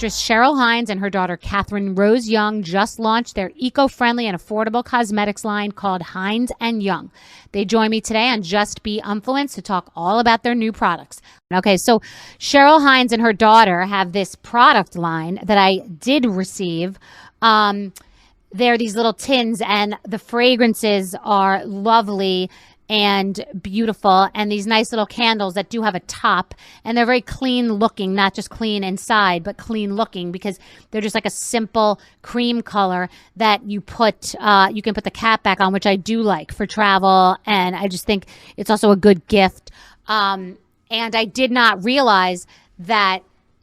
actress Cheryl Hines and her daughter Catherine Rose Young just launched their eco-friendly and affordable cosmetics line called Hines and Young. They join me today on Just Be Influenced to talk all about their new products. Okay, so Cheryl Hines and her daughter have this product line that I did receive. They're these little tins, and the fragrances are lovely and beautiful, and these nice little candles that do have a top, and they're very clean looking, not just clean inside, but clean looking, because they're just like a simple cream color that you put, you can put the cap back on, which I do like for travel, and I just think it's also a good gift. And I did not realize that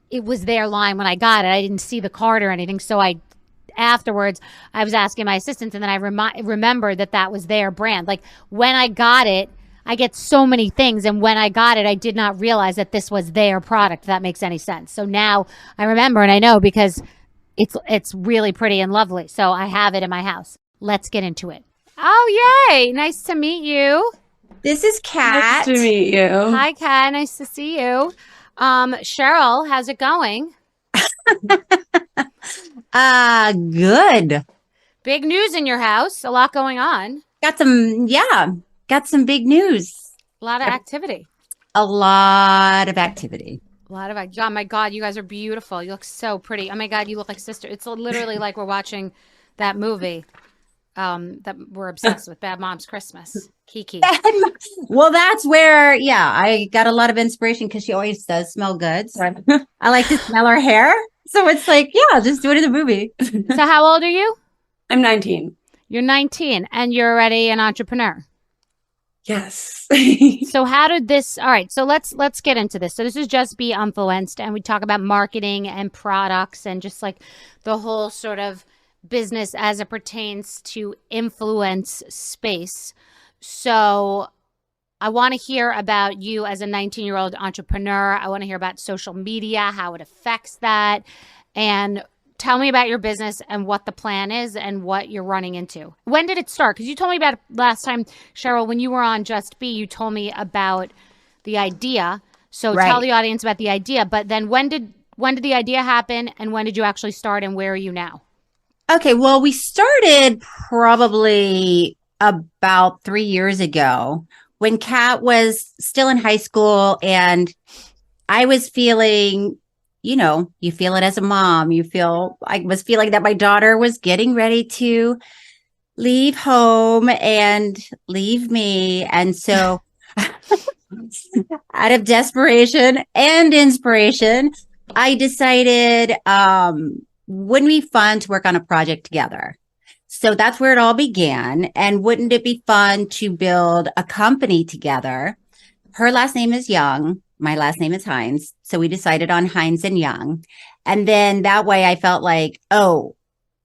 it was their line when I got it. I didn't see the card or anything, so afterwards I was asking my assistants, and then I remembered that was their brand. Like, when I got it, I get so many things, and when I got it, I did not realize that this was their product, if that makes any sense. So now I remember, and I know because it's really pretty and lovely. So I have it in my house. Let's get into it. Oh, yay. Nice to meet you. This is Kat. Nice to meet you. Hi, Kat. Nice to see you. Cheryl, how's it going? Good. Big news in your house. A lot going on. Got some big news. A lot of activity. A lot of activity. Oh my God, you guys are beautiful. You look so pretty. Oh my God, you look like sister. It's literally like we're watching that movie that we're obsessed with, Bad Moms Christmas. Kiki. Well, that's where, I got a lot of inspiration because she always does smell good. So I like to smell her hair. So it's like, just do it in the movie. So how old are you? I'm 19. You're 19 and you're already an entrepreneur. Yes. So how did this, all right, so let's get into this. So this is Just Be Influenced, and we talk about marketing and products and just like the whole sort of business as it pertains to influence space. So I want to hear about you as a 19-year-old entrepreneur. I want to hear about social media, how it affects that, and tell me about your business and what the plan is and what you're running into. When did it start? Because you told me about it last time, Cheryl, when you were on Just Be, you told me about the idea. So Tell the audience about the idea. But then when did the idea happen, and when did you actually start, and where are you now? Okay, well, we started probably about 3 years ago when Kat was still in high school, and I was feeling, you feel it as a mom. I was feeling that my daughter was getting ready to leave home and leave me. And so out of desperation and inspiration, I decided, wouldn't it be fun to work on a project together? So that's where it all began. And wouldn't it be fun to build a company together? Her last name is Young. My last name is Hines. So we decided on Hines and Young. And then that way I felt like,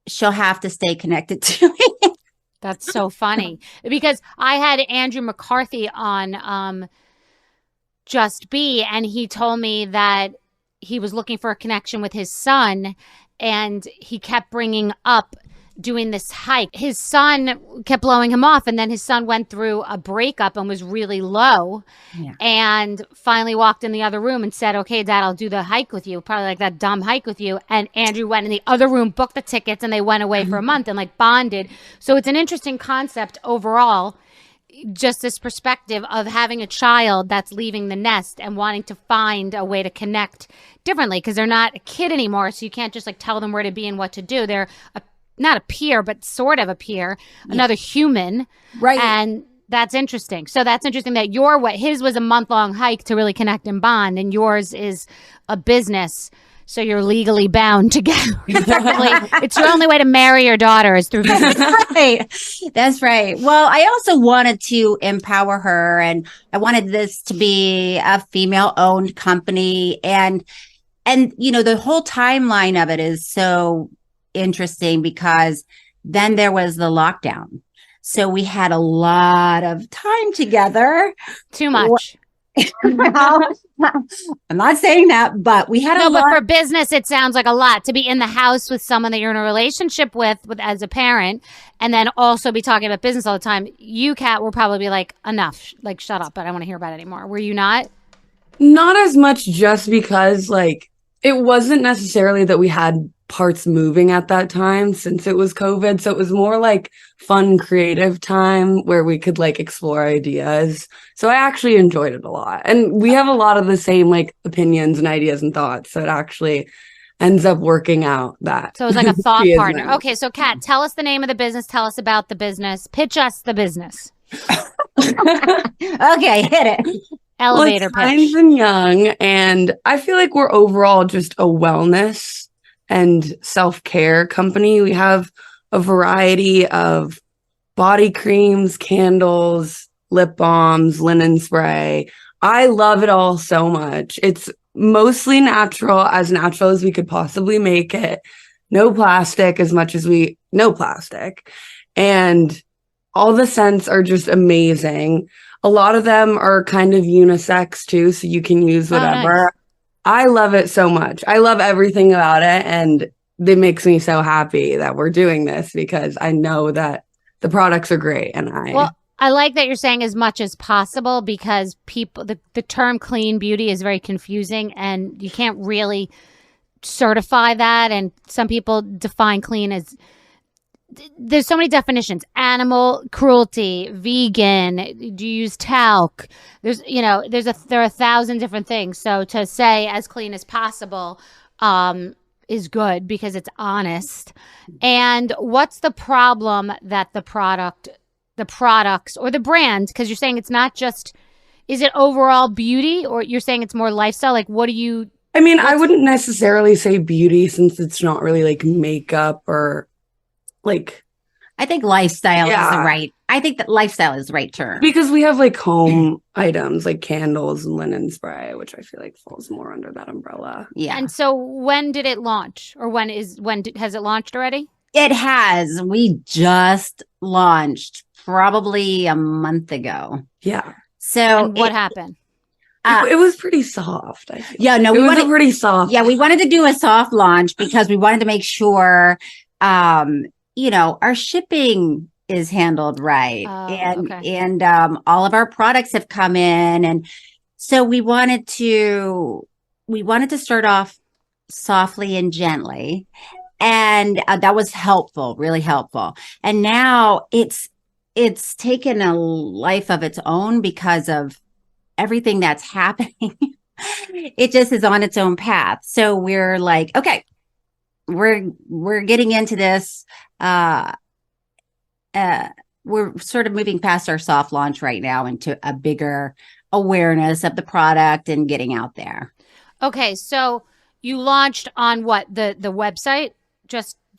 she'll have to stay connected to me. That's so funny. Because I had Andrew McCarthy on Just Be, and he told me that he was looking for a connection with his son, and he kept bringing up doing this hike. His son kept blowing him off, and then his son went through a breakup and was really low, and finally walked in the other room and said, okay, Dad, I'll do the hike with you, probably like that dumb hike with you. And Andrew went in the other room, booked the tickets, and they went away for a month and like bonded. So it's an interesting concept overall, just this perspective of having a child that's leaving the nest and wanting to find a way to connect differently, because they're not a kid anymore, so you can't just like tell them where to be and what to do. They're not a peer, but sort of a peer, another human. Right. And that's interesting. So that's interesting that his was a month-long hike to really connect and bond, and yours is a business. So you're legally bound together. It's your only way to marry your daughter is through business. Right. That's right. Well, I also wanted to empower her, and I wanted this to be a female-owned company. And the whole timeline of it is so interesting because then there was the lockdown. So we had a lot of time together. Too much. Well, I'm not saying that, but we had a lot. But for business, it sounds like a lot to be in the house with someone that you're in a relationship with as a parent, and then also be talking about business all the time. You, Kat, were probably like, enough, like, shut up, I don't want to hear about it anymore. Were you not? Not as much, just because It wasn't necessarily that we had parts moving at that time since it was COVID. So it was more like fun, creative time where we could like explore ideas. So I actually enjoyed it a lot. And we have a lot of the same like opinions and ideas and thoughts. So it actually ends up working out that. So it was like a thought she is partner. my- Okay, so Kat, tell us the name of the business. Tell us about the business. Pitch us the business. Okay, hit it. Elevator Well, it's Hines pitch. and Young, and I feel like we're overall just a wellness and self-care company. We have a variety of body creams, candles, lip balms, linen spray. I love it all so much. It's mostly natural as we could possibly make it. No plastic, as much as no plastic. And all the scents are just amazing. A lot of them are kind of unisex too, so you can use whatever. Nice. I love it so much. I love everything about it, and it makes me so happy that we're doing this because I know that the products are great. And I like that you're saying as much as possible because the term clean beauty is very confusing and you can't really certify that. And some people define clean as there's so many definitions: animal cruelty, vegan, do you use talc? There are 1,000 different things. So to say as clean as possible is good because it's honest. And what's the problem that the products or the brand, because you're saying it's not just, is it overall beauty or you're saying it's more lifestyle? Like I wouldn't necessarily say beauty since it's not really like makeup or like, I think lifestyle Yeah. is the right. I think that lifestyle is the right term. because we have like home items like candles and linen spray, which I feel like falls more under that umbrella. Yeah, And so when did it launch or has it launched already? it has. We just launched probably a month ago. Yeah. So And what happened? It was pretty soft, I think. Yeah, no, It we was wanted. a pretty soft. Yeah, we wanted to do a soft launch because we wanted to make sure, our shipping is handled right, Oh, and okay. and all of our products have come in, and so we wanted to start off softly and gently, and that was helpful, really helpful. And now it's taken a life of its own because of everything that's happening. It just is on its own path. So we're like, okay, we're getting into this. We're sort of moving past our soft launch right now into a bigger awareness of the product and getting out there. Okay, so you launched on what? The website?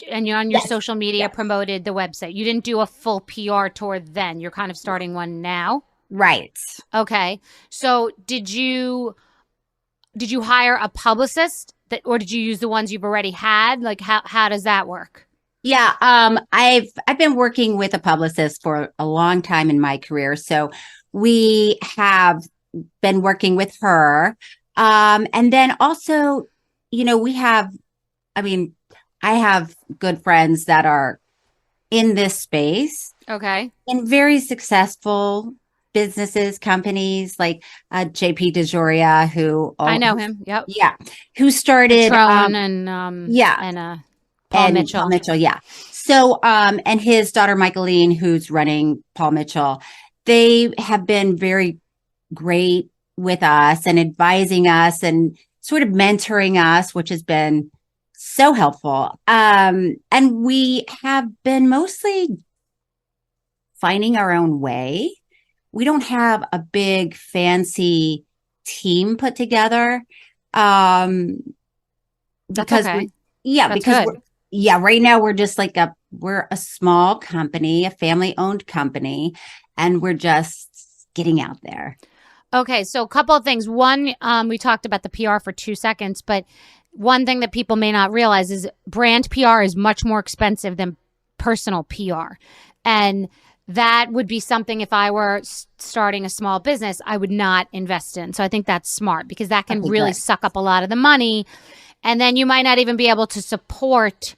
And you're on your Yes. social media Yes. promoted the website. You didn't do a full PR tour then. You're kind of starting one now. Right. Okay. So did you hire a publicist or did you use the ones you've already had? Like how does that work? Yeah, I've been working with a publicist for a long time in my career, so we have been working with her. And then also, we have, I have good friends that are in this space Okay. in very successful businesses, companies like JP DeJoria, who I know him. Yep. yeah, who started Patron and yeah. and Paul and Mitchell. Paul Mitchell, yeah. So, and his daughter Michaeline, who's running Paul Mitchell, they have been very great with us and advising us and sort of mentoring us, which has been so helpful. And we have been mostly finding our own way. We don't have a big fancy team put together. That's Because okay. yeah, That's because good. right now we're just like we're a small company, a family owned company, and we're just getting out there. Okay, so a couple of things. One, we talked about the PR for 2 seconds, but one thing that people may not realize is brand PR is much more expensive than personal PR. And that would be something if I were starting a small business, I would not invest in. So I think that's smart because that can Okay, really good. suck up a lot of the money. And then you might not even be able to support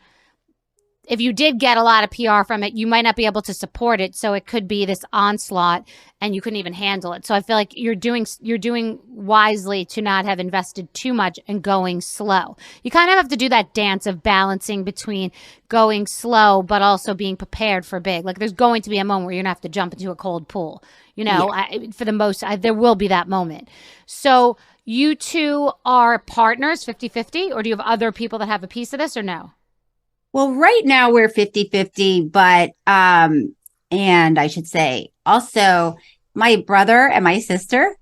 if you did get a lot of PR from it, you might not be able to support it. So it could be this onslaught and you couldn't even handle it. So I feel like you're doing wisely to not have invested too much and going slow. You kind of have to do that dance of balancing between going slow, but also being prepared for big. Like there's going to be a moment where you're going to have to jump into a cold pool, you know, for the most, there will be that moment. So you two are partners 50-50, or do you have other people that have a piece of this or no? Well, right now we're 50-50, but, and I should say also my brother and my sister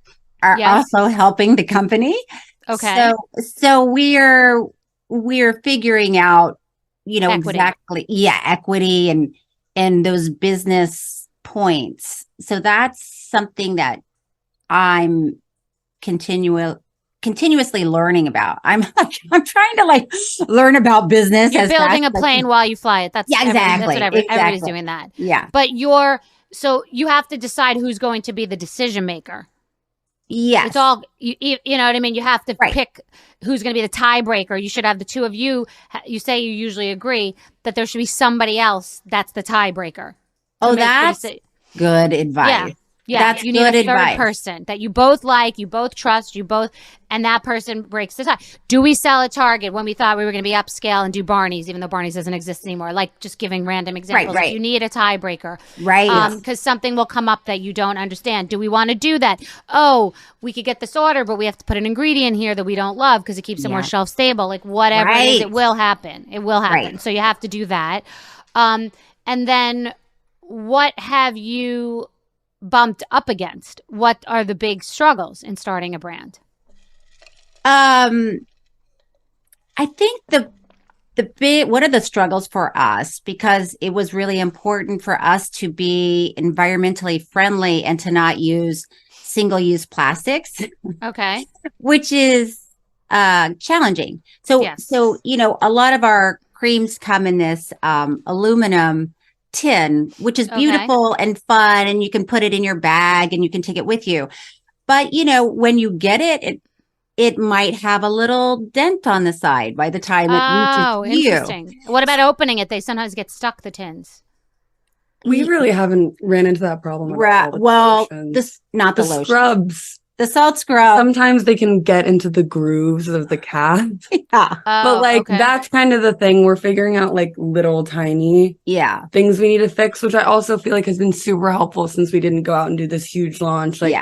are also helping the company. Okay. So we're figuring out, you know, Equity. exactly. Yeah. Equity and those business points. So that's something that I'm continuously learning about. I'm trying to like learn about business. You're building a plane while you fly it. That's exactly. That's what everybody's doing that. Yeah. But so you have to decide who's going to be the decision maker. Yes. It's all, you know what I mean? You have to pick who's going to be the tiebreaker. You should have the two of you. You say you usually agree that there should be somebody else that's the tiebreaker. Oh, that's good advice. Yeah, that's you need a third person that you both like, you both trust, and that person breaks the tie. Do we sell at Target when we thought we were going to be upscale and do Barney's, even though Barney's doesn't exist anymore? Like just giving random examples. Right. You need a tiebreaker. Right. Because something will come up that you don't understand. Do we want to do that? Oh, we could get this order, but we have to put an ingredient here that we don't love because it keeps it more shelf stable. Like whatever it is, it will happen. It will happen. Right. So you have to do that. And then what have you bumped up against? What are the big struggles in starting a brand? I think the big, what are the struggles for us? Because it was really important for us to be environmentally friendly and to not use single-use plastics. Okay. Which is challenging. So, you know, a lot of our creams come in this aluminum tin, which is beautiful and fun, and you can put it in your bag and you can take it with you. But, you know, when you get it might have a little dent on the side by the time it reaches you. Interesting. What about opening it? They sometimes get stuck, the tins. We really haven't ran into that problem. Well, not the lotion. Scrubs. The salt scrub. Sometimes they can get into the grooves of the cap. But like that's kind of the thing. We're figuring out like little tiny things we need to fix, which I also feel like has been super helpful since we didn't go out and do this huge launch. Like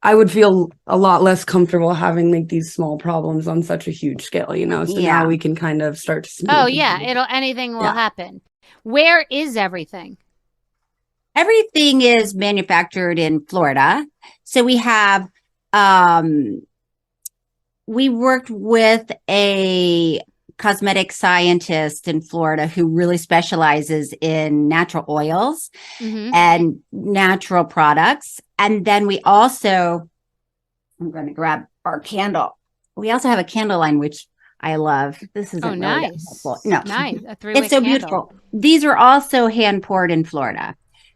I would feel a lot less comfortable having like these small problems on such a huge scale, you know? So now we can kind of start to smooth anything will happen. Where is everything? Everything is manufactured in Florida. So we have, we worked with a cosmetic scientist in Florida who really specializes in natural oils and natural products. And then we also, I'm going to grab our candle. We also have a candle line, which I love. This isn't really helpful. No, nice. It's so beautiful. These are also hand poured in Florida.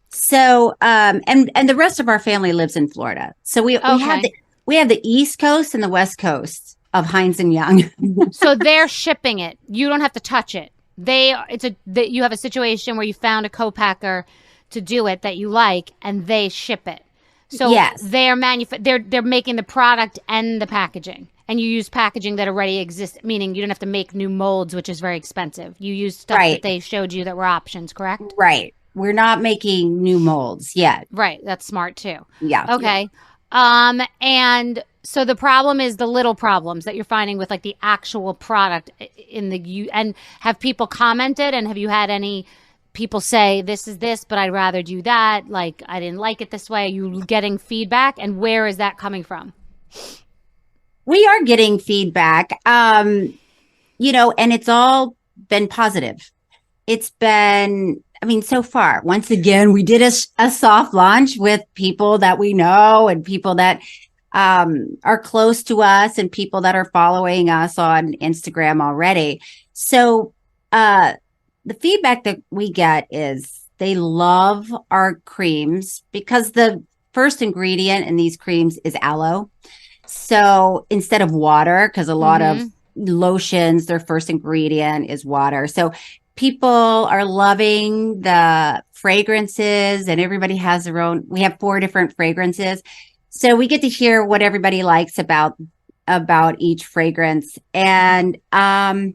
So, and the rest of our family lives in Florida. So we have the East Coast and the West Coast of Hines and Young. So they're shipping it. You don't have to touch it. You have a situation where you found a co-packer to do it that you like, and they ship it. So they're making the product and the packaging. And you use packaging that already exists, meaning you don't have to make new molds, which is very expensive. You use stuff that they showed you that were options, correct? Right. We're not making new molds yet. Right. That's smart too. Yeah. Okay. And so the problem is the little problems that you're finding with like the actual product and have people commented, and have you had any people say this is this, but I'd rather do that? Like, I didn't like it this way. Are you getting feedback, and where is that coming from? We are getting feedback, you know, and it's all been positive. It's been, I mean, so far, once again, we did a soft launch with people that we know and people that are close to us and people that are following us on Instagram already. So the feedback that we get is they love our creams because the first ingredient in these creams is aloe. So instead of water, because a lot of lotions, their first ingredient is water. So people are loving the fragrances, and everybody has their own. We have 4 different fragrances. So we get to hear what everybody likes about each fragrance. And other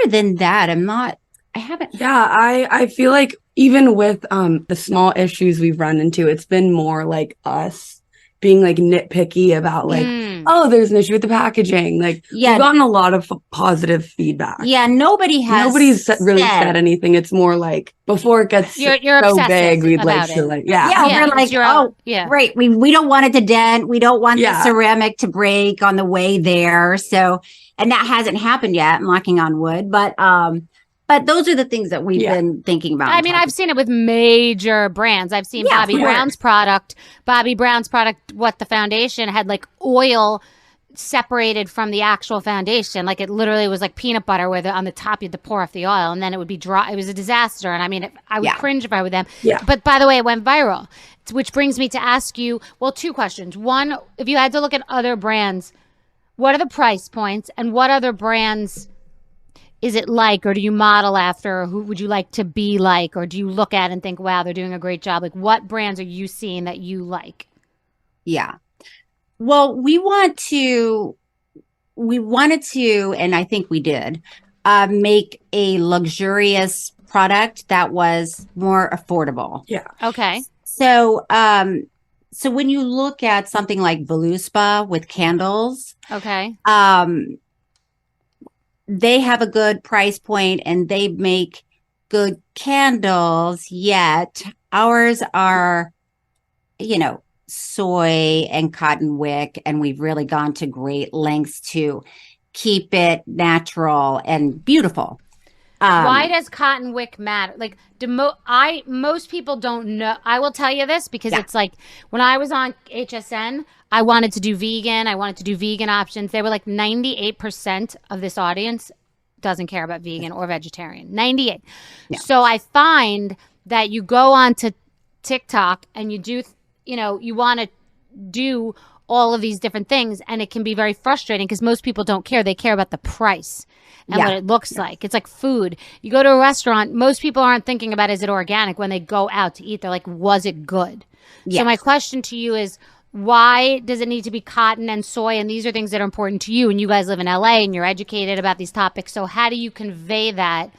than that, I haven't. Yeah, I feel like even with the small issues we've run into, it's been more like us being like nitpicky about like, oh, there's an issue with the packaging. Like we've gotten a lot of positive feedback. Yeah, nobody's really said anything. It's more like before it gets you're so big, we'd like to like, we're like, right. We don't want it to dent. We don't want the ceramic to break on the way there. So, and that hasn't happened yet. I'm knocking on wood, but those are the things that we've been thinking about. I mean, I've seen it with major brands. I've seen Bobbi Brown's product. What the foundation had like oil separated from the actual foundation. Like it literally was like peanut butter where on the top you had to pour off the oil and then it would be dry. It was a disaster. And I mean, I would cringe if I were them. Yeah. But by the way, it went viral, which brings me to ask you, well, 2 questions. One, if you had to look at other brands, what are the price points and what other brands is it like, or do you model after, or who would you like to be like, or do you look at and think, wow, they're doing a great job? Like what brands are you seeing that you like? Yeah. Well, we wanted to, and I think we did, make a luxurious product that was more affordable. Yeah. Okay. So, so when you look at something like Voluspa with candles, okay, they have a good price point and they make good candles, yet ours are, soy and cotton wick, and we've really gone to great lengths to keep it natural and beautiful. Why does cotton wick matter? Like, most people don't know. I will tell you this because it's like when I was on HSN, I wanted to do vegan. I wanted to do vegan options. They were like 98% of this audience doesn't care about vegan or vegetarian. 98. Yeah. So I find that you go on to TikTok and you do, you want to do all of these different things, and it can be very frustrating because most people don't care. They care about the price and what it looks like. It's like food. You go to a restaurant, most people aren't thinking about is it organic when they go out to eat. They're like, was it good? Yes. So my question to you is, why does it need to be cotton and soy? And these are things that are important to you. And you guys live in LA and you're educated about these topics. So how do you convey that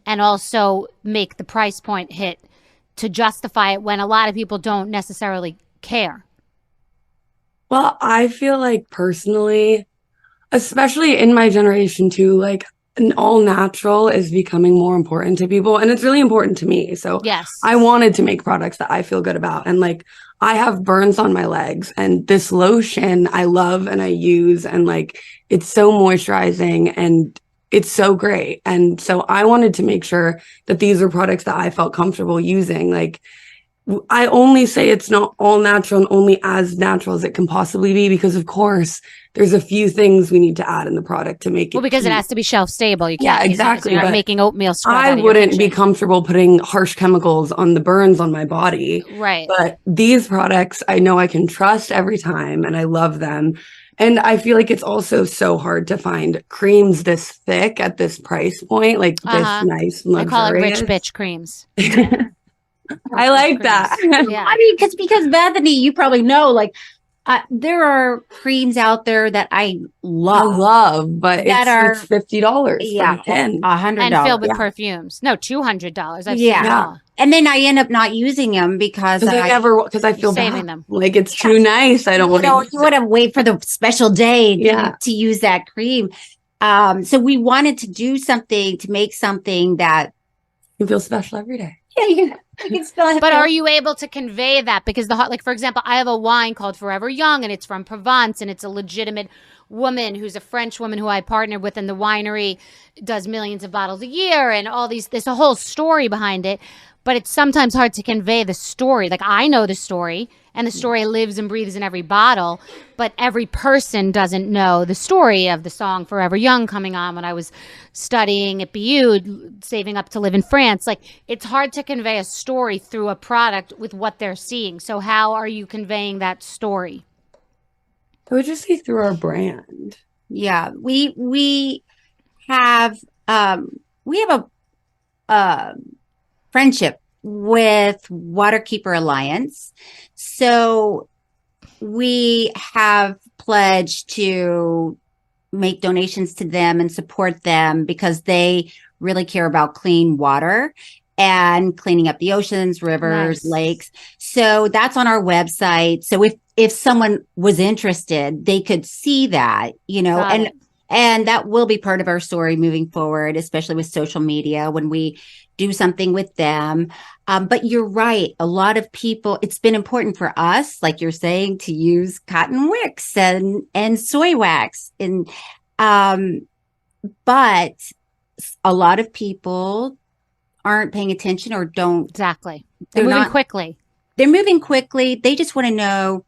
and also make the price point hit to justify it when a lot of people don't necessarily care? Well, I feel like personally, especially in my generation too, like an all natural is becoming more important to people, and it's really important to me. So yes, I wanted to make products that I feel good about. And like I have burns on my legs, and this lotion I love and I use, and like it's so moisturizing and it's so great. And so I wanted to make sure that these were products that I felt comfortable using. Like I only say it's not all natural and only as natural as it can possibly be, because of course there's a few things we need to add in the product to make it. Well, because it has to be shelf stable. You can't. Yeah, exactly. You're not making oatmeal scrub. I wouldn't be comfortable putting harsh chemicals on the burns on my body. Right. But these products, I know I can trust every time, and I love them. And I feel like it's also so hard to find creams this thick at this price point, like this nice, luxurious. I call it rich bitch creams. I like that. Yeah. I mean, because Bethenny, you probably know, like there are creams out there that I love, but it's $50. Yeah, $100 and filled with perfumes. No, $200. I've seen them all. And then I end up not using them because I feel saving bad. them. Like it's too nice. I don't want to. You want to wait for the special day to use that cream. So we wanted to do something to make something that you feel special every day. Yeah, you can still have. But are you able to convey that? Because like for example, I have a wine called Forever Young, and it's from Provence, and it's a legitimate woman who's a French woman who I partnered with, and the winery does millions of bottles a year, and all these. There's a whole story behind it, but it's sometimes hard to convey the story. Like I know the story, and the story lives and breathes in every bottle, but every person doesn't know the story of the song Forever Young coming on when I was studying at BU, saving up to live in France. Like it's hard to convey a story through a product with what they're seeing. So how are you conveying that story? I would just say through our brand. Yeah, we have a friendship with Waterkeeper Alliance. So we have pledged to make donations to them and support them because they really care about clean water and cleaning up the oceans, rivers, lakes. So that's on our website. So if someone was interested, they could see that, and that will be part of our story moving forward, especially with social media when we do something with them. But you're right. A lot of people, it's been important for us, like you're saying, to use cotton wicks and soy wax. But a lot of people aren't paying attention or don't. Exactly. They're moving quickly. They're moving quickly. They just want to know,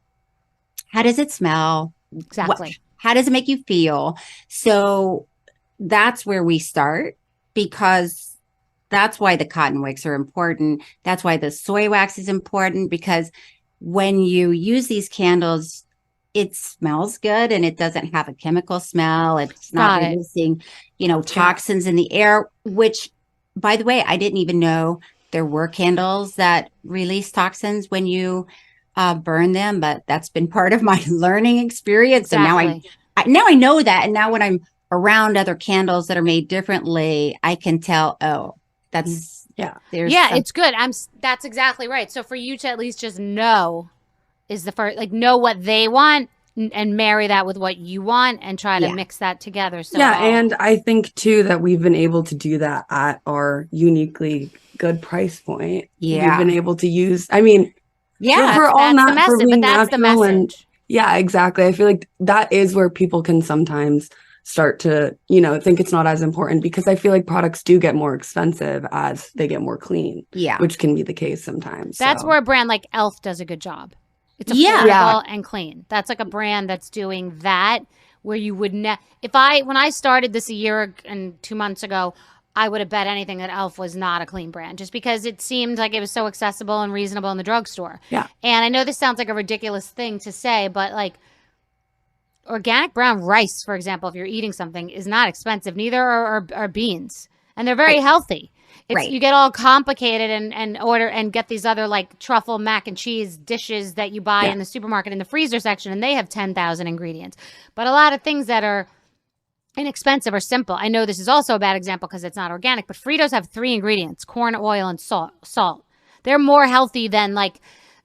how does it smell? Exactly. How does it make you feel? So that's where we start, because that's why the cotton wicks are important. That's why the soy wax is important, because when you use these candles, it smells good and it doesn't have a chemical smell. It's not releasing, toxins in the air, which, by the way, I didn't even know there were candles that release toxins when you burn them, but that's been part of my learning experience. Exactly. And now I know that. And now when I'm around other candles that are made differently, I can tell, that's, it's good. That's exactly right. So for you to at least just know is the first, know what they want and marry that with what you want and try to mix that together. So and I think too that we've been able to do that at our uniquely good price point. We've been able to use, we're all not for being natural, and exactly. I feel like that is where people can sometimes start to, think it's not as important, because I feel like products do get more expensive as they get more clean. Which can be the case sometimes. That's where a brand like Elf does a good job. It's affordable and clean. That's like a brand that's doing that, where you would when I started this a year and 2 months ago, I would have bet anything that Elf was not a clean brand, just because it seemed like it was so accessible and reasonable in the drugstore. Yeah. And I know this sounds like a ridiculous thing to say, but organic brown rice, for example, if you're eating something, is not expensive. Neither are beans. And they're very healthy. You get all complicated and order and get these other truffle mac and cheese dishes that you buy in the supermarket in the freezer section, and they have 10,000 ingredients. But a lot of things that are inexpensive or simple. I know this is also a bad example because it's not organic, but Fritos have 3 ingredients: corn oil and salt. They're more healthy than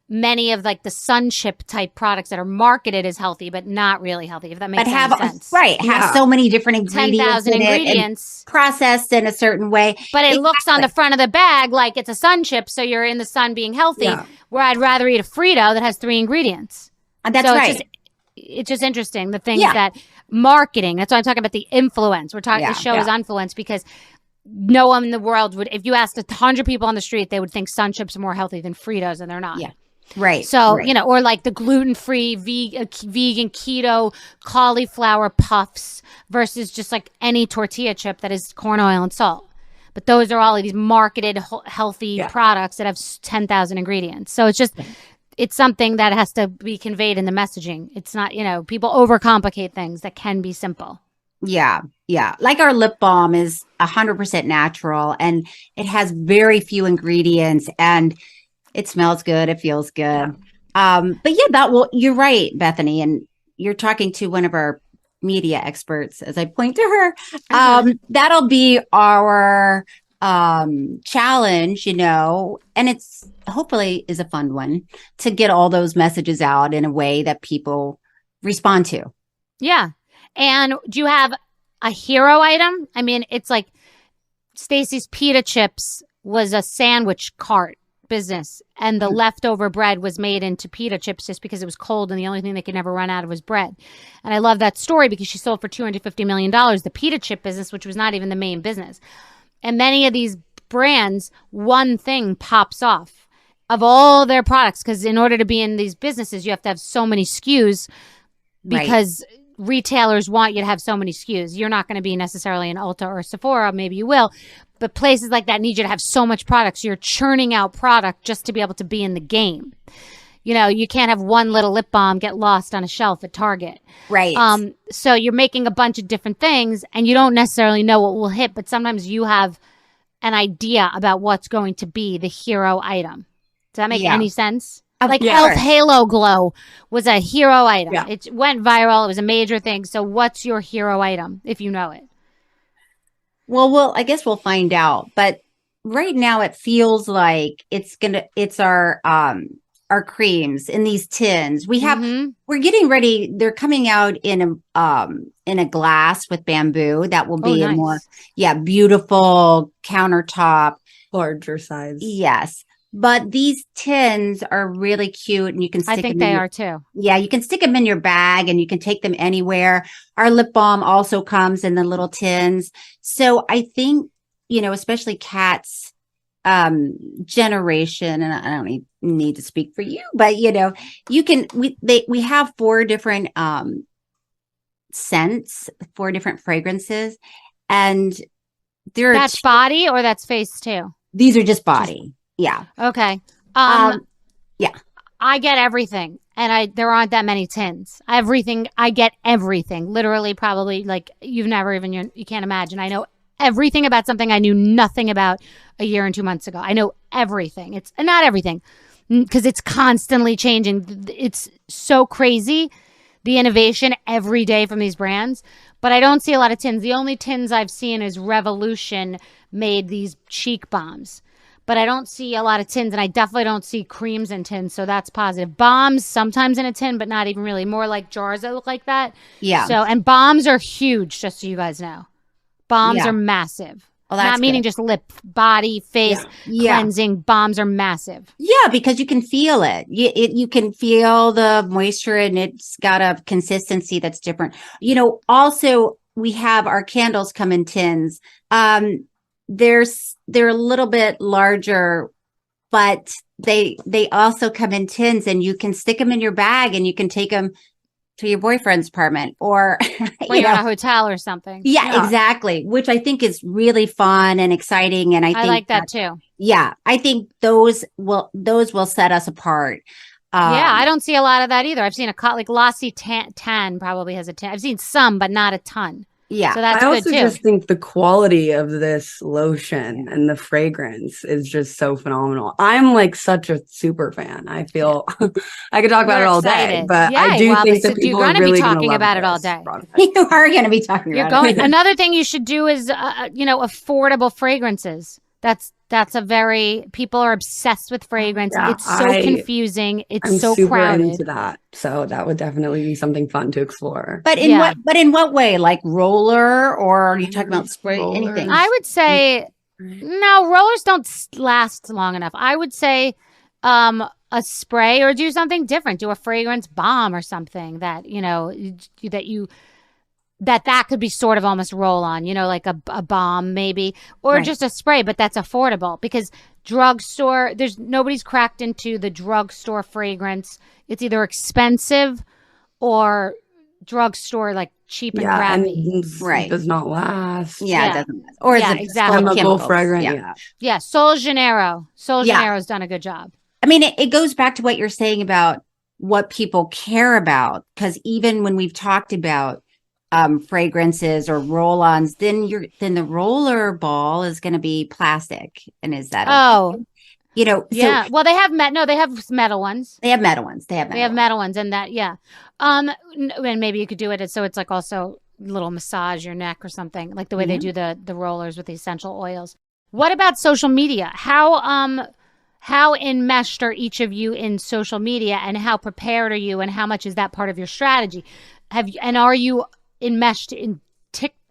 many of the sun chip type products that are marketed as healthy but not really healthy, if that makes sense. Have so many different ingredients 10,000 ingredients processed in a certain way, but it looks on the front of the bag like it's a sun chip, so you're in the sun being healthy, where I'd rather eat a Frito that has 3 ingredients. That's right. It's just interesting, the things that marketing, that's why I'm talking about the influence. We're talking, the show is influence, because no one in the world would, if you asked 100 people on the street, they would think sun chips are more healthy than Fritos, and they're not. Right. So, or the gluten-free, vegan, keto cauliflower puffs versus just any tortilla chip that is corn oil and salt. But those are all of these marketed healthy products that have 10,000 ingredients. So it's something that has to be conveyed in the messaging. It's not, people overcomplicate things that can be simple. Yeah. Like our lip balm is 100% natural, and it has very few ingredients, and it smells good. It feels good. But you're right, Bethenny. And you're talking to one of our media experts, as I point to her. That'll be our challenge, and it's hopefully is a fun one to get all those messages out in a way that people respond to. Yeah. And do you have a hero item? It's like Stacy's pita chips was a sandwich cart business, and the leftover bread was made into pita chips just because it was cold, and the only thing they could never run out of was bread. And I love that story because she sold for $250 million the pita chip business, which was not even the main business. And many of these brands, one thing pops off of all their products, because in order to be in these businesses, you have to have so many SKUs, because retailers want you to have so many SKUs. You're not going to be necessarily an Ulta or a Sephora, maybe you will, but places like that need you to have so much product. So you're churning out product just to be able to be in the game. You can't have one little lip balm get lost on a shelf at Target. Right. So you're making a bunch of different things, and you don't necessarily know what will hit, but sometimes you have an idea about what's going to be the hero item. Does that make any sense? Like course. Elf Halo Glow was a hero item. Yeah. It went viral. It was a major thing. So what's your hero item, if you know it? Well, I guess we'll find out. But right now it feels like it's our creams in these tins. We're getting ready. They're coming out in a glass with bamboo that will be a more beautiful countertop, larger size. Yes. But these tins are really cute, and you can stick them. I think they are too. Yeah, you can stick them in your bag and you can take them anywhere. Our lip balm also comes in the little tins. So I think, especially Kat's generation, and I don't need to speak for you, but we have 4 different scents, 4 different fragrances, and that's body or that's face too. These are just body. Yeah. Okay. Yeah. I get everything, and there aren't that many tins. I get everything. Literally, probably like you can't imagine. I know everything about something I knew nothing about a year and 2 months ago. I know everything. It's not everything because it's constantly changing. It's so crazy, the innovation every day from these brands. But I don't see a lot of tins. The only tins I've seen is Revolution made these cheek balms. But I don't see a lot of tins, and I definitely don't see creams in tins, so that's positive. Balms, sometimes in a tin, but not even really. More like jars that look like that. Yeah. So, and balms are huge, just so you guys know. Balms are massive. Well, that's not meaning good. Just lip, body, face, cleansing. Balms are massive. Yeah, because you can feel it. You can feel the moisture, and it's got a consistency that's different. Also, we have our candles come in tins. They're a little bit larger, but they also come in tins, and you can stick them in your bag and you can take them to your boyfriend's apartment or when you're in a hotel or something. Yeah, exactly. Which I think is really fun and exciting. And I think like that too. Yeah. I think those will set us apart. I don't see a lot of that either. I've seen like Lassie Tan probably has a tan. I've seen some, but not a ton. Yeah. So that's I good also too. just think the quality of this lotion and the fragrance is just so phenomenal. I'm like such a super fan. I feel I could talk about it all day, but I do think that people are really going to be talking about it all day. You are going to be talking about it. Another thing you should do is, affordable fragrances. That's a very, people are obsessed with fragrance. Yeah, it's so confusing. I'm so super crowded. into that. So that would definitely be something fun to explore. But in what way? Like roller, or are you talking about spray? Rollers. Anything? I would say no, rollers don't last long enough. I would say a spray, or do something different. Do a fragrance bomb or something that, that could be sort of almost roll on, like a balm maybe, or just a spray, but that's affordable because drugstore, nobody's cracked into the drugstore fragrance. It's either expensive or drugstore, like cheap and crappy. And does not last. Yeah, it doesn't last. Or is it exactly. Chemical fragrance? Yeah. Sol Janeiro has done a good job. I mean, it goes back to what you're saying about what people care about, because even when we've talked about fragrances or roll-ons, then the roller ball is going to be plastic. And is that yeah. Well, they have they have metal ones. They have metal ones. They have metal ones, and that and maybe you could do it so it's like also a little massage your neck or something, like the way they do the rollers with the essential oils. What about social media? How enmeshed are each of you in social media, and how prepared are you, and how much is that part of your strategy? Are you enmeshed in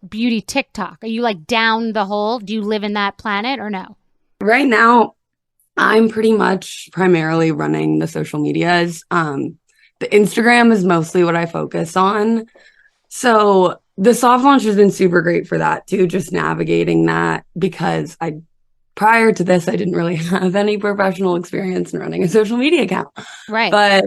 beauty TikTok? Are you like down the hole? Do you live in that planet or no? Right now, I'm pretty much primarily running the social medias. The Instagram is mostly what I focus on. So the soft launch has been super great for that too, just navigating that, because prior to this, I didn't really have any professional experience in running a social media account. Right. But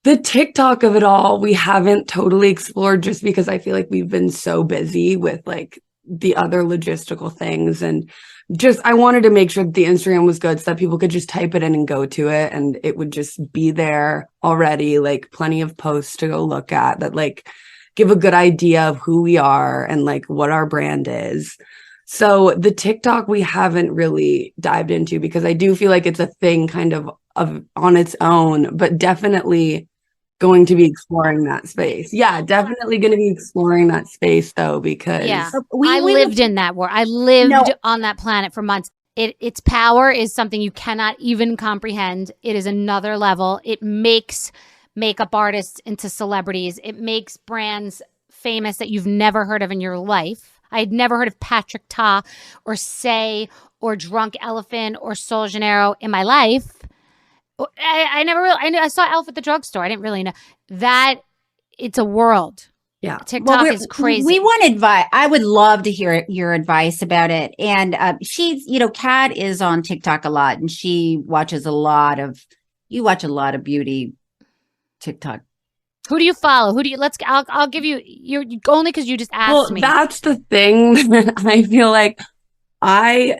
the TikTok of it all, we haven't totally explored, just because I feel like we've been so busy with like the other logistical things. And just, I wanted to make sure that the Instagram was good so that people could just type it in and go to it, and it would just be there already, like plenty of posts to go look at that like give a good idea of who we are and like what our brand is. So the TikTok we haven't really dived into because I do feel like it's a thing kind of on its own, but definitely going to be exploring that space. Yeah, definitely going to be exploring that space though, because I lived in that world. I lived on that planet for months. Its power is something you cannot even comprehend. It is another level. It makes makeup artists into celebrities. It makes brands famous that you've never heard of in your life. I had never heard of Patrick Ta or Say or Drunk Elephant or Sol Janeiro in my life. I never really, I saw Elf at the drugstore. I didn't really know that it's a world. Yeah. TikTok is crazy. We want advice. I would love to hear your advice about it. And she's, Kat is on TikTok a lot and she watches you watch a lot of beauty TikTok. Who do you follow? I'll give you your only because you just asked me. That's the thing that I feel like I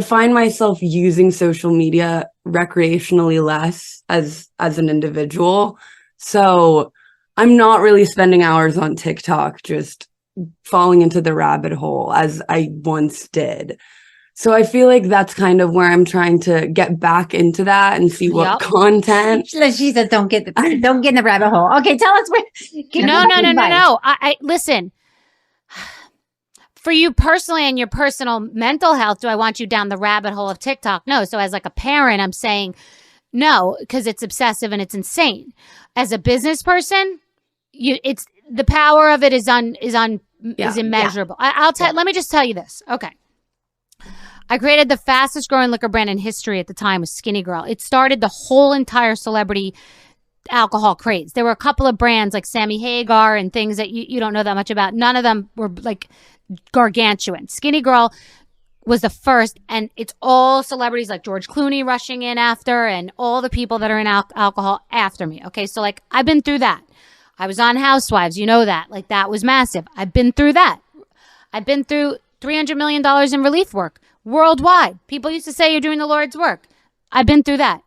find myself using social media recreationally less as an individual. So I'm not really spending hours on TikTok, just falling into the rabbit hole as I once did. So I feel like that's kind of where I'm trying to get back into that and see what content. She said, "Don't get in the rabbit hole." Okay, tell us where. No. I listen. For you personally and your personal mental health, do I want you down the rabbit hole of TikTok? No. So as like a parent, I'm saying no because it's obsessive and it's insane. As a business person, it's the power of it is immeasurable. Let me just tell you this. Okay. I created the fastest growing liquor brand in history at the time with Skinnygirl. It started the whole entire celebrity alcohol craze. There were a couple of brands like Sammy Hagar and things that you don't know that much about. None of them were like gargantuan. Skinnygirl was the first, and it's all celebrities like George Clooney rushing in after and all the people that are in alcohol after me. Okay, so like I've been through that. I was on Housewives. You know that. Like that was massive. I've been through that. I've been through $300 million in relief work. Worldwide. People used to say you're doing the Lord's work. I've been through that.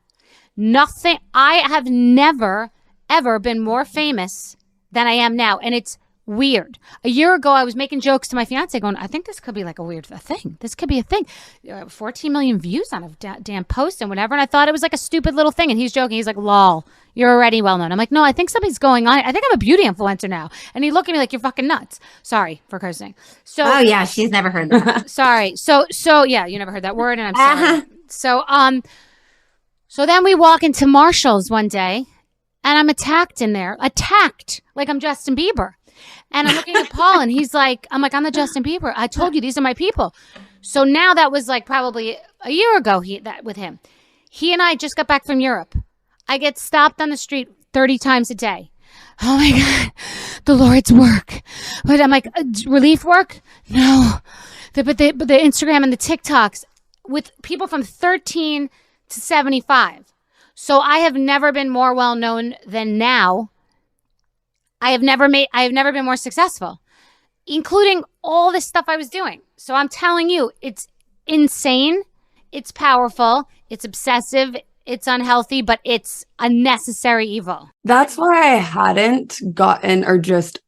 I have never, ever been more famous than I am now. And it's weird. A year ago, I was making jokes to my fiance going, I think this could be like a thing. This could be a thing. 14 million views on a damn post and whatever. And I thought it was like a stupid little thing. And he's joking. He's like, lol, you're already well known. I'm like, no, I think something's going on. I think I'm a beauty influencer now. And he looked at me like, you're fucking nuts. Sorry for cursing. Oh yeah, she's never heard that. Sorry. So yeah, you never heard that word and I'm sorry. So then we walk into Marshall's one day and I'm attacked in there. Attacked like I'm Justin Bieber. And I'm looking at Paul and he's like, I'm the Justin Bieber. I told you, these are my people. So now that was like probably a year ago with him. He and I just got back from Europe. I get stopped on the street 30 times a day. Oh my God, the Lord's work. But I'm like, relief work? No. But the Instagram and the TikToks with people from 13 to 75. So I have never been more well known than now. I have never been more successful, including all this stuff I was doing. So I'm telling you, it's insane. It's powerful. It's obsessive. It's unhealthy, but it's a necessary evil. That's why I hadn't gotten,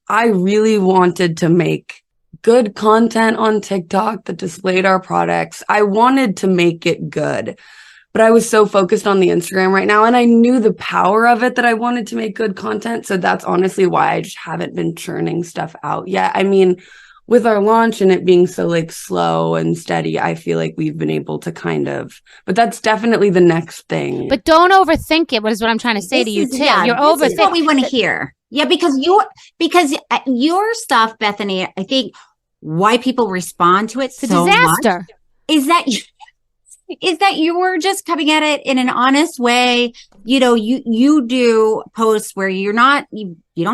I really wanted to make good content on TikTok that displayed our products. I wanted to make it good. But I was so focused on the Instagram right now and I knew the power of it that I wanted to make good content. So that's honestly why I just haven't been churning stuff out yet. I mean, with our launch and it being so like slow and steady, I feel like we've been able to but that's definitely the next thing. But don't overthink it. What is what I'm trying to say to you too. You're overthinking. This is what we want to hear. Yeah, because your stuff, Bethenny, I think why people respond to it it's a disaster. Is that you were just coming at it in an honest way. You know, you do posts where you don't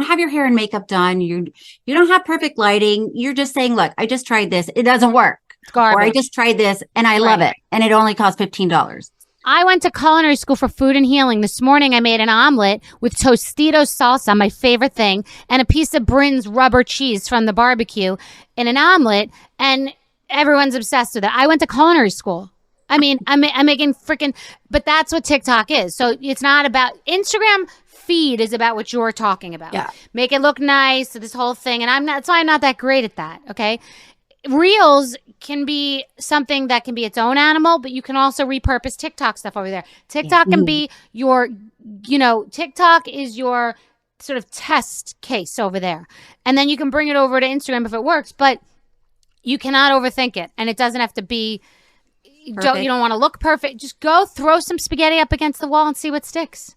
have your hair and makeup done. You don't have perfect lighting. You're just saying, look, I just tried this. It doesn't work. It's garbage. Or I just tried this and I love it. And it only costs $15. I went to culinary school for food and healing. This morning I made an omelet with Tostitos salsa, my favorite thing, and a piece of Brin's rubber cheese from the barbecue in an omelet. And everyone's obsessed with it. I went to culinary school. I mean, I'm making freaking, but that's what TikTok is. So it's not about Instagram feed is about what you're talking about. Yeah. Make it look nice, this whole thing. And that's why I'm not that great at that. Okay. Reels can be something that can be its own animal, but you can also repurpose TikTok stuff over there. TikTok can be your, TikTok is your sort of test case over there. And then you can bring it over to Instagram if it works, but you cannot overthink it. And it doesn't have to be, you don't want to look perfect. Just go throw some spaghetti up against the wall and see what sticks.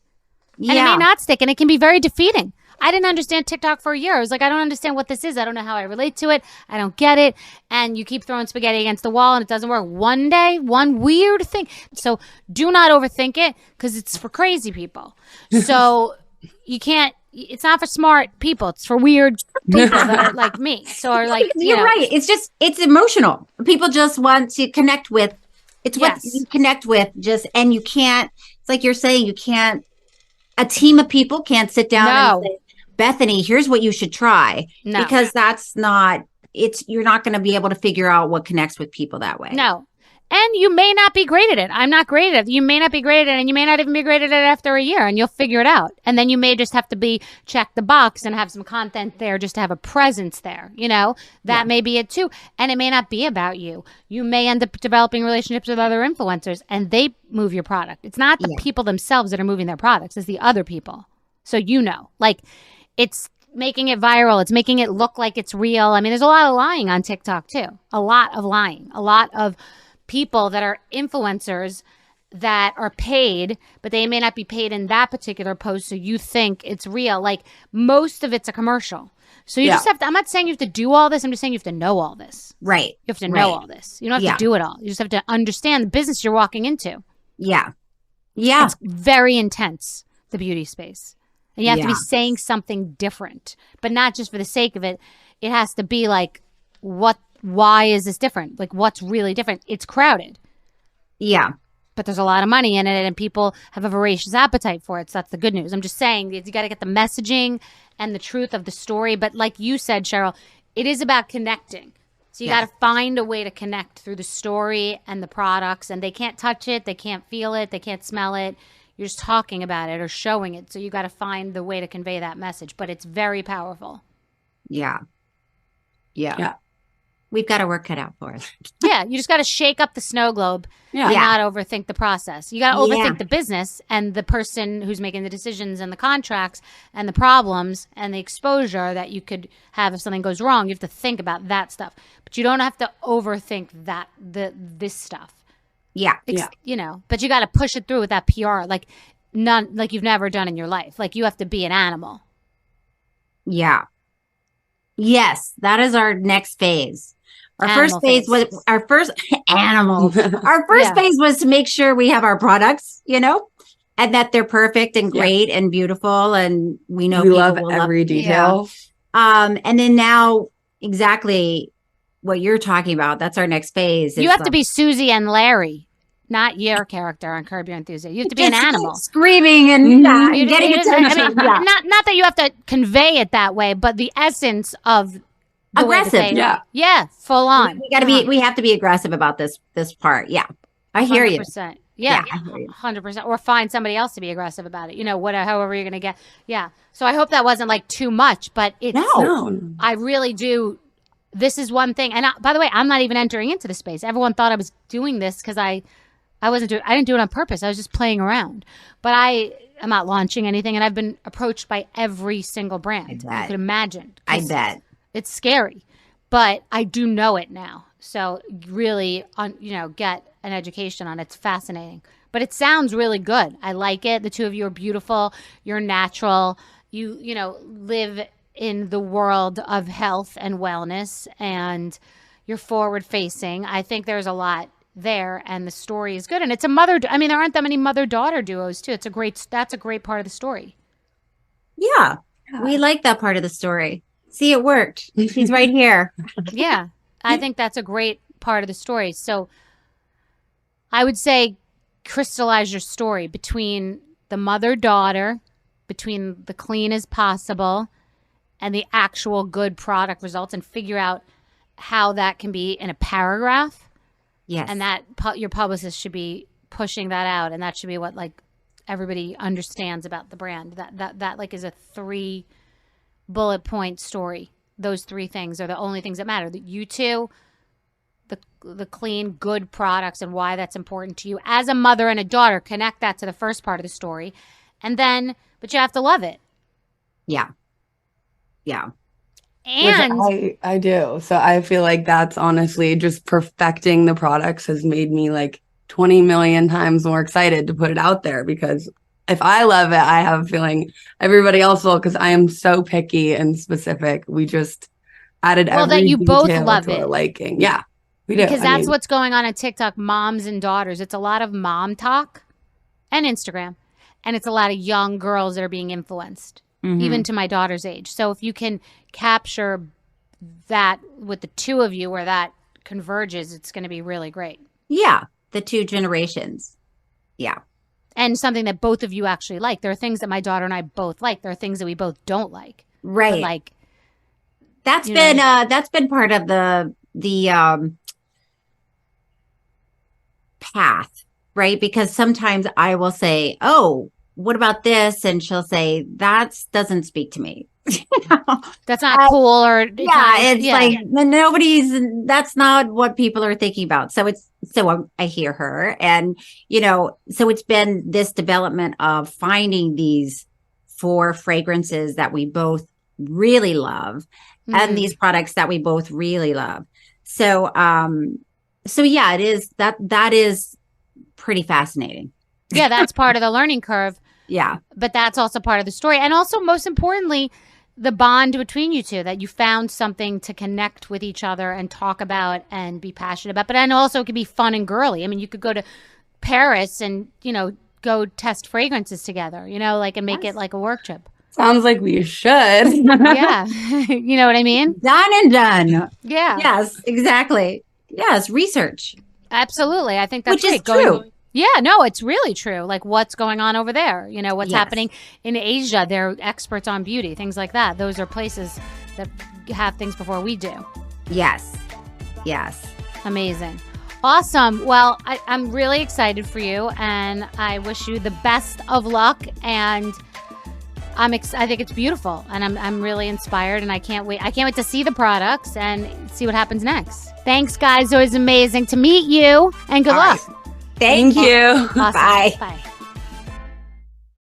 Yeah. And it may not stick, and it can be very defeating. I didn't understand TikTok for a year. I was like, I don't understand what this is. I don't know how I relate to it. I don't get it. And you keep throwing spaghetti against the wall and it doesn't work. One day, one weird thing. So do not overthink it because it's for crazy people. So you can't, it's not for smart people. It's for weird people that are like me. So are like, you're right. It's emotional. People just want to connect with, it's what you connect with and you can't, it's like you're saying, a team of people can't sit down and say, Bethenny, here's what you should try. No. Because you're not going to be able to figure out what connects with people that way. No. And you may not be great at it. I'm not great at it. You may not be great at it, and you may not even be great at it after a year, and you'll figure it out. And then you may just have to check the box and have some content there just to have a presence there. That may be it too. And it may not be about you. You may end up developing relationships with other influencers, and they move your product. It's not the people themselves that are moving their products. It's the other people. So it's making it viral. It's making it look like it's real. I mean, there's a lot of lying on TikTok too. A lot of lying. A lot of people that are influencers that are paid, but they may not be paid in that particular post, so you think it's real. Like, most of it's a commercial. So you just have to, I'm not saying you have to do all this. I'm just saying you have to know all this. Right. You have to know all this. You don't have to do it all. You just have to understand the business you're walking into. Yeah. Yeah. It's very intense, the beauty space. And you have to be saying something different, but not just for the sake of it. It has to be like, why is this different? Like, what's really different? It's crowded. Yeah. But there's a lot of money in it, and people have a voracious appetite for it. So that's the good news. I'm just saying, you got to get the messaging and the truth of the story. But like you said, Cheryl, it is about connecting. So you got to find a way to connect through the story and the products. And they can't touch it. They can't feel it. They can't smell it. You're just talking about it or showing it. So you got to find the way to convey that message. But it's very powerful. Yeah. Yeah. We've got our work cut out for us. Yeah, you just got to shake up the snow globe and not overthink the process. You got to overthink the business and the person who's making the decisions and the contracts and the problems and the exposure that you could have if something goes wrong. You have to think about that stuff. But you don't have to overthink this stuff. Yeah. But you got to push it through with that PR like you've never done in your life. Like, you have to be an animal. Yeah. Yes, that is our next phase. Our first phase was our first animal. Our first phase was to make sure we have our products, and that they're perfect and great and beautiful. And we know we love every detail. And then now, exactly what you're talking about. That's our next phase. You have to be Susie and Larry, not your character on Curb Your Enthusiasm. You have to be an animal, screaming and getting attention. Not that you have to convey it that way, but the essence of aggressive. Full on. We have to be aggressive about this part. Yeah, I hear 100%. you. Yeah, 100%. Or find somebody else to be aggressive about it. However you're going to get. Yeah. So I hope that wasn't like too much, but it's. No. I really do. This is one thing, and by the way, I'm not even entering into the space. Everyone thought I was doing this because I didn't do it on purpose. I was just playing around. But I'm not launching anything, and I've been approached by every single brand you could imagine. I bet. It's scary, but I do know it now. So really, get an education on it. It's fascinating. But it sounds really good. I like it. The two of you are beautiful. You're natural. You live in the world of health and wellness, and you're forward facing. I think there's a lot there, and the story is good. And it's a there aren't that many mother-daughter duos too. That's a great part of the story. Yeah. We like that part of the story. See, it worked. He's right here. Yeah. I think that's a great part of the story. So I would say crystallize your story between the mother-daughter, between the clean as possible and the actual good product results, and figure out how that can be in a paragraph. Yes. And that your publicist should be pushing that out. And that should be what everybody understands about the brand. That like is a 3 bullet point story. Those 3 things are the only things that matter. You two, the clean, good products and why that's important to you as a mother and a daughter. Connect that to the first part of the story. And then, but you have to love it. Yeah. Yeah. And Which I do. So I feel like that's honestly just perfecting the products has made me like 20 million times more excited to put it out there, because if I love it, I have a feeling everybody else will, because I am so picky and specific. We just added well, every that you both detail love to our it. liking. Yeah, we do. Because that's what's going on TikTok, moms and daughters. It's a lot of mom talk and Instagram. And it's a lot of young girls that are being influenced, even to my daughter's age. So if you can capture that with the 2 of you, where that converges, it's going to be really great. Yeah. The 2 generations. Yeah. And something that both of you actually like. There are things that my daughter and I both like. There are things that we both don't like. Right. But like, that's been part of the path, right? Because sometimes I will say, "Oh, what about this?" And she'll say, "That doesn't speak to me." that's not cool, or like that's not what people are thinking about. So I hear her, and so it's been this development of finding these 4 fragrances that we both really love, and these products that we both really love. So yeah, it is that is pretty fascinating. Yeah, that's part of the learning curve. Yeah. But that's also part of the story. And also, most importantly, the bond between you two, that you found something to connect with each other and talk about and be passionate about. But then also it could be fun and girly. I mean, you could go to Paris and, go test fragrances together, and make it like a work trip. Sounds like we should. Yeah. You know what I mean? Done and done. Yeah. Yes, exactly. Yes, research. Absolutely. I think that's Which is great. true. Yeah, no, it's really true. Like, what's going on over there? What's Yes. happening in Asia. They're experts on beauty, things like that. Those are places that have things before we do. Yes. Yes. Amazing. Awesome. Well, I'm really excited for you, and I wish you the best of luck. And I think it's beautiful, and I'm really inspired, and I can't wait. I can't wait to see the products and see what happens next. Thanks, guys. It was amazing to meet you, and good luck. Right. Thank you. Awesome. Bye. Bye.